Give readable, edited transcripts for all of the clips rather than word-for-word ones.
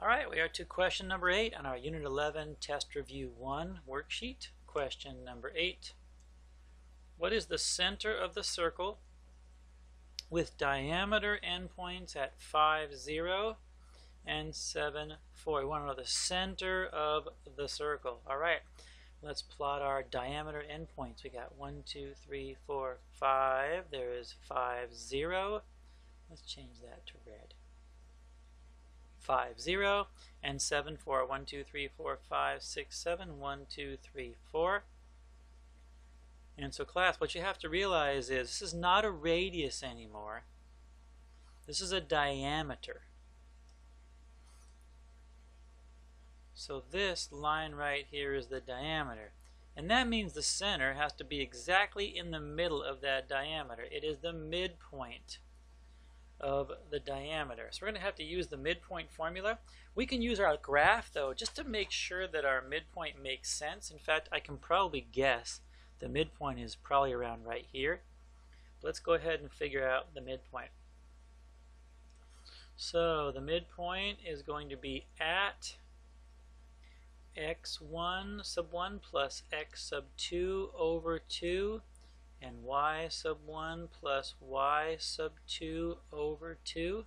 Alright, we are to question number 8 on our Unit 11 Test Review 1 worksheet. Question number 8. What is the center of the circle with diameter endpoints at 5, 0 and 7, 4? We want to know the center of the circle. Alright, let's plot our diameter endpoints. We got 1, 2, 3, 4, 5. There is 5, 0. Let's change that to red. 5, 0, and 7, 4. 1, 2, 3, 4, 5, 6, 7. 1, 2, 3, 4. And so class, what you have to realize is this is not a radius anymore. This is a diameter. So this line right here is the diameter. And that means the center has to be exactly in the middle of that diameter. It is the midpoint of the diameter. So we're going to have to use the midpoint formula. We can use our graph though just to make sure that our midpoint makes sense. In fact, I can probably guess the midpoint is probably around right here. Let's go ahead and figure out the midpoint. So the midpoint is going to be at x1 sub 1 plus x sub 2 over 2 and y sub 1 plus y sub 2 over 2.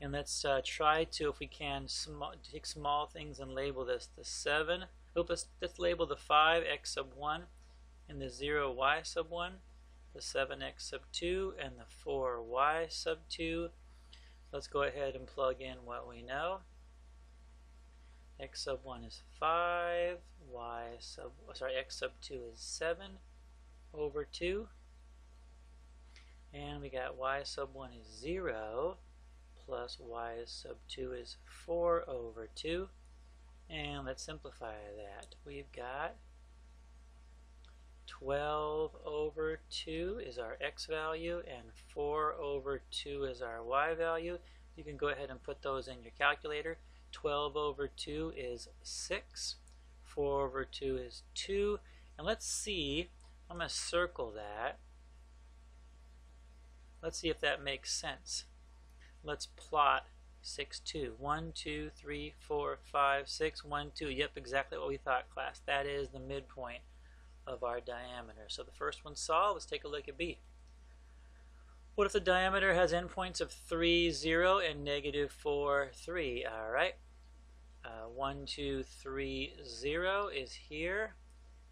And let's try to, if we can, take small things and label this. The 7, let's label the 5 x sub 1 and the 0 y sub 1, the 7 x sub 2 and the 4 y sub 2. Let's go ahead and plug in what we know. X sub 1 is 5, x sub 2 is 7 over 2, and we got y sub 1 is 0 plus y sub 2 is 4 over 2, and let's simplify that. We've got 12 over 2 is our x value and 4 over 2 is our y value. You can go ahead and put those in your calculator. 12 over 2 is 6, 4 over 2 is 2, and let's see, I'm going to circle that. Let's see if that makes sense. Let's plot 6, 2. 1, 2, 3, 4, 5, 6, 1, 2. Yep, exactly what we thought, class. That is the midpoint of our diameter. So the first one solved. Let's take a look at B. What if the diameter has endpoints of 3, 0 and negative 4, 3? Alright. 1, 2, 3, 0 is here.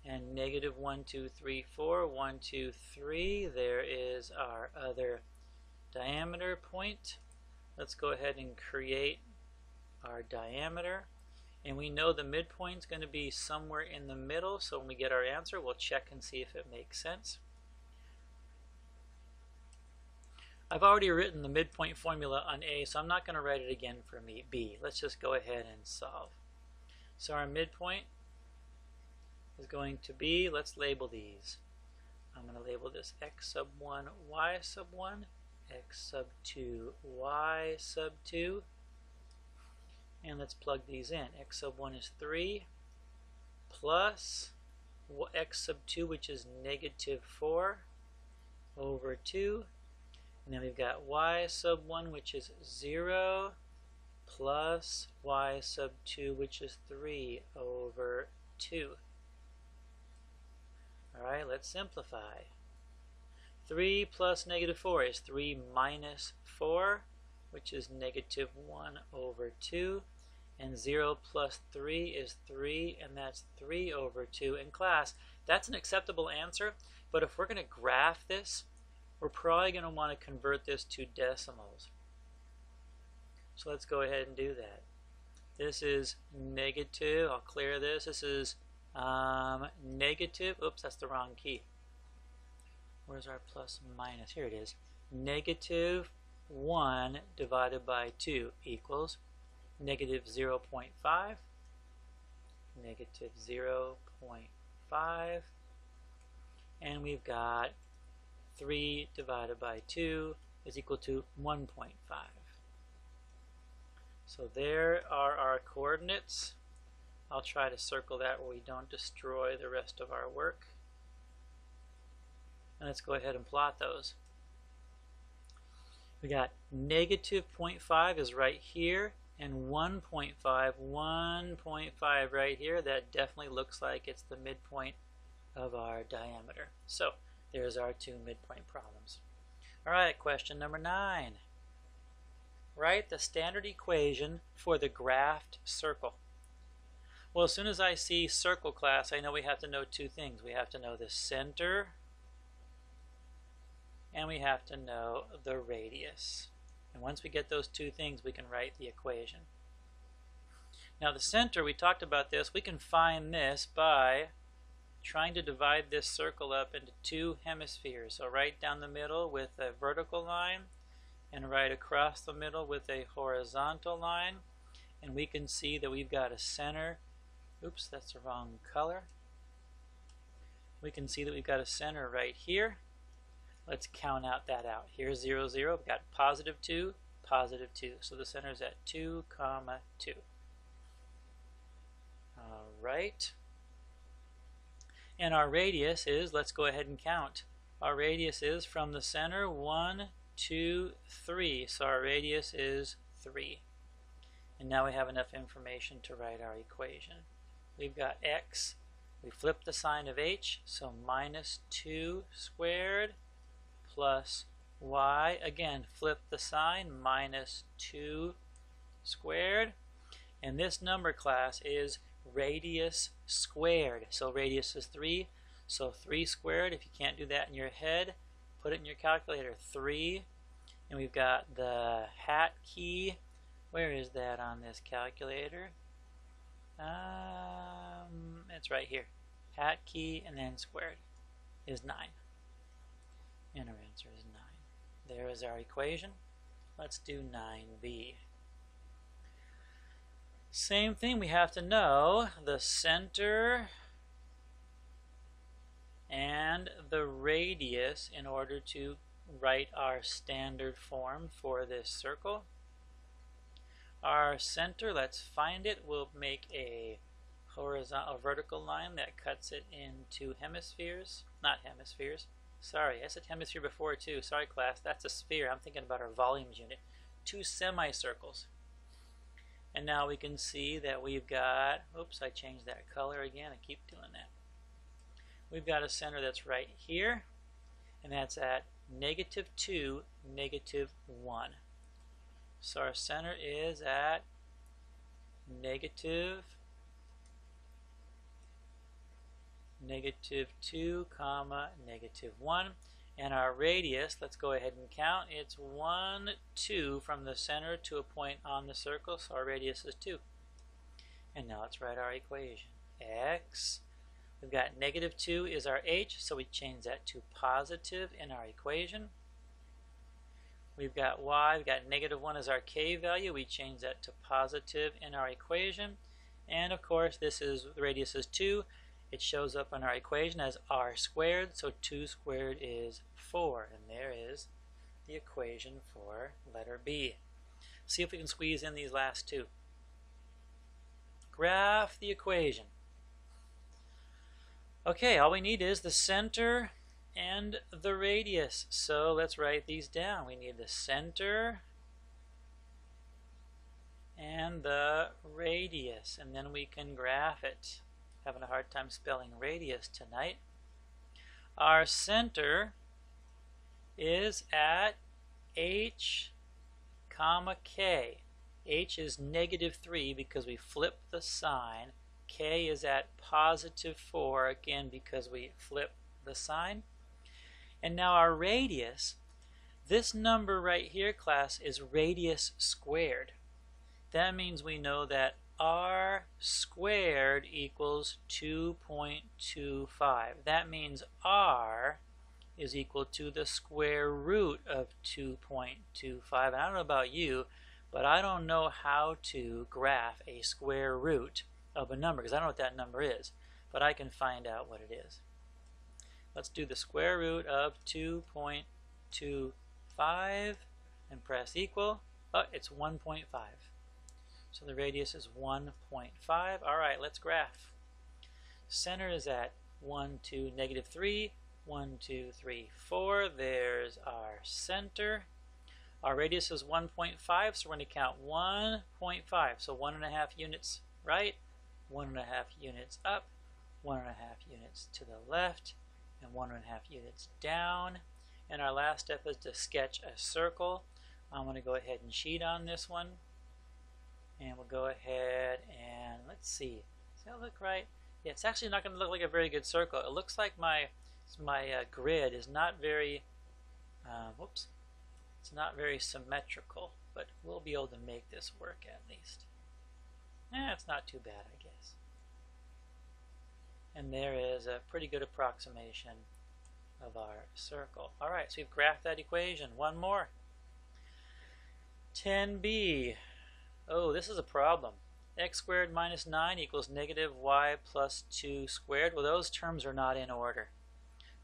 And negative 1, 2, 3, 4, 1, 2, 3. There is our other diameter point. Let's go ahead and create our diameter. And we know the midpoint is going to be somewhere in the middle. So when we get our answer, we'll check and see if it makes sense. I've already written the midpoint formula on A, so I'm not going to write it again for B. Let's just go ahead and solve. So our midpoint is going to be, let's label these. I'm going to label this x sub 1, y sub 1, x sub 2, y sub 2. And let's plug these in. X sub 1 is 3 plus x sub 2, which is negative 4 over 2. And then we've got y sub 1, which is 0, plus y sub 2, which is 3 over 2. Alright, let's simplify. 3 plus negative 4 is 3 minus 4, which is negative 1 over 2. And 0 plus 3 is 3, and that's 3 over 2. In class, that's an acceptable answer, but if we're going to graph this, we're probably going to want to convert this to decimals. So let's go ahead and do that. This is negative. I'll clear this. This is negative. Oops, that's the wrong key. Where's our plus and minus? Here it is. Negative 1 divided by 2 equals negative 0.5, negative 0.5, and we've got 3 divided by 2 is equal to 1.5. So there are our coordinates. I'll try to circle that where we don't destroy the rest of our work. And let's go ahead and plot those. We got negative 0.5 is right here, and 1.5, 1.5 right here. That definitely looks like it's the midpoint of our diameter. So there's our two midpoint problems. All right, question number 9. Write the standard equation for the graphed circle. Well, as soon as I see circle class, I know we have to know two things. We have to know the center, and we have to know the radius. And once we get those two things, we can write the equation. Now the center, we talked about this. We can find this by trying to divide this circle up into two hemispheres. So right down the middle with a vertical line, and right across the middle with a horizontal line. And we can see that we've got a center. Oops, that's the wrong color. We can see that we've got a center right here. Let's count that out. Here's 0, 0. We've got positive 2, positive 2. So the center is at 2, 2. All right. And our radius is, let's go ahead and count. Our radius is from the center 1, 2, 3. So our radius is 3. And now we have enough information to write our equation. We've got x. We flip the sign of h, so minus 2 squared plus y. Again, flip the sign, minus 2 squared. And this number class is radius squared. So radius is 3. So 3 squared, if you can't do that in your head, put it in your calculator, 3. And we've got the hat key. Where is that on this calculator? It's right here. Hat key and then squared is 9. And our answer is 9. There is our equation. Let's do 9b. Same thing, we have to know the center and the radius in order to write our standard form for this circle. Our center, let's find it. We'll make a horizontal, vertical line that cuts it in two hemispheres. Not hemispheres. Sorry, I said hemisphere before too. Sorry class, that's a sphere. I'm thinking about our volumes unit. Two semicircles. And now we can see that we've got, oops, I changed that color again. I keep doing that. We've got a center that's right here, and that's at -2, -1. So our center is at -2, -1, and our radius, let's go ahead and count, it's 1, 2 from the center to a point on the circle, so our radius is 2. And now let's write our equation. X, we've got -2 is our h, so we change that to positive in our equation. We've got y, we've got -1 as our k value, we change that to positive in our equation. And of course this is, the radius is 2. It shows up in our equation as r squared, so 2 squared is 4. And there is the equation for letter B. See if we can squeeze in these last two. Graph the equation. Okay, all we need is the center and the radius. So let's write these down. We need the center and the radius, and then we can graph it. Having a hard time spelling radius tonight. Our center is at h, k. H is -3 because we flip the sign. K is at +4 again because we flip the sign. And now our radius, this number right here, class, is radius squared. That means we know that r squared equals 2.25. That means r is equal to the square root of 2.25. And I don't know about you, but I don't know how to graph a square root of a number because I don't know what that number is, but I can find out what it is. Let's do the square root of 2.25 and press equal. Oh, it's 1.5. So the radius is 1.5. All right, let's graph. Center is at 1, 2, -3, 1, 2, 3, 4. There's our center. Our radius is 1.5, so we're going to count 1.5. So 1.5 units right, 1.5 units up, 1.5 units to the left, and 1.5 units down. And our last step is to sketch a circle. I'm going to go ahead and cheat on this one. And we'll go ahead and let's see. Does that look right? Yeah, it's actually not going to look like a very good circle. It looks like my grid is not very, it's not very symmetrical, but we'll be able to make this work at least. It's not too bad, I guess. And there is a pretty good approximation of our circle. All right, so we've graphed that equation. One more. 10b. Oh, this is a problem. X squared minus 9 equals negative y plus 2 squared. Well, those terms are not in order.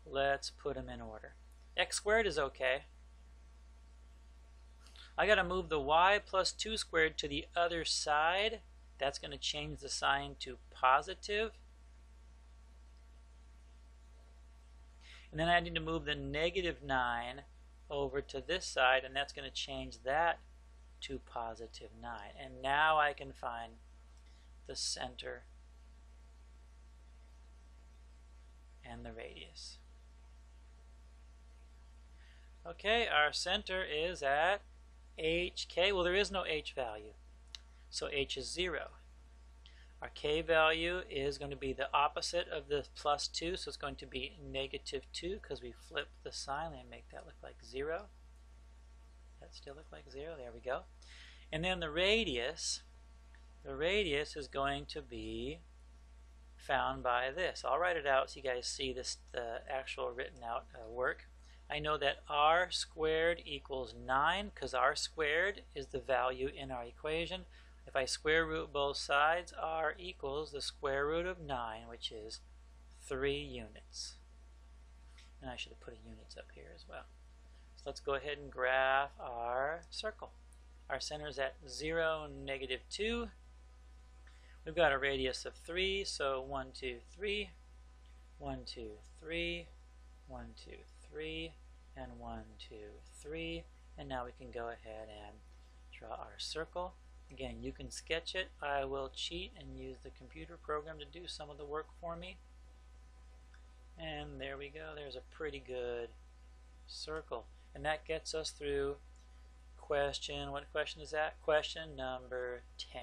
Let's put them in order. X squared is okay. I got to move the y plus 2 squared to the other side. That's going to change the sign to positive. And then I need to move the negative 9 over to this side, and that's going to change that to positive 9. And now I can find the center and the radius. Okay, our center is at hk. Well, there is no h value, so h is 0. Our k value is going to be the opposite of the plus 2, so it's going to be negative 2 because we flipped the sign and make that look like 0. That still look like 0. There we go. And then the radius is going to be found by this. I'll write it out so you guys see this, the actual written out work. I know that r squared equals 9 because r squared is the value in our equation. If I square root both sides, r equals the square root of 9, which is 3 units. And I should have put units up here as well. So let's go ahead and graph our circle. Our center is at 0, negative 2. We've got a radius of 3, so 1, 2, 3, 1, 2, 3, 1, 2, 3, and 1, 2, 3. And now we can go ahead and draw our circle. Again, you can sketch it. I will cheat and use the computer program to do some of the work for me. And there we go. There's a pretty good circle. And that gets us through question, what question is that? Question number 10.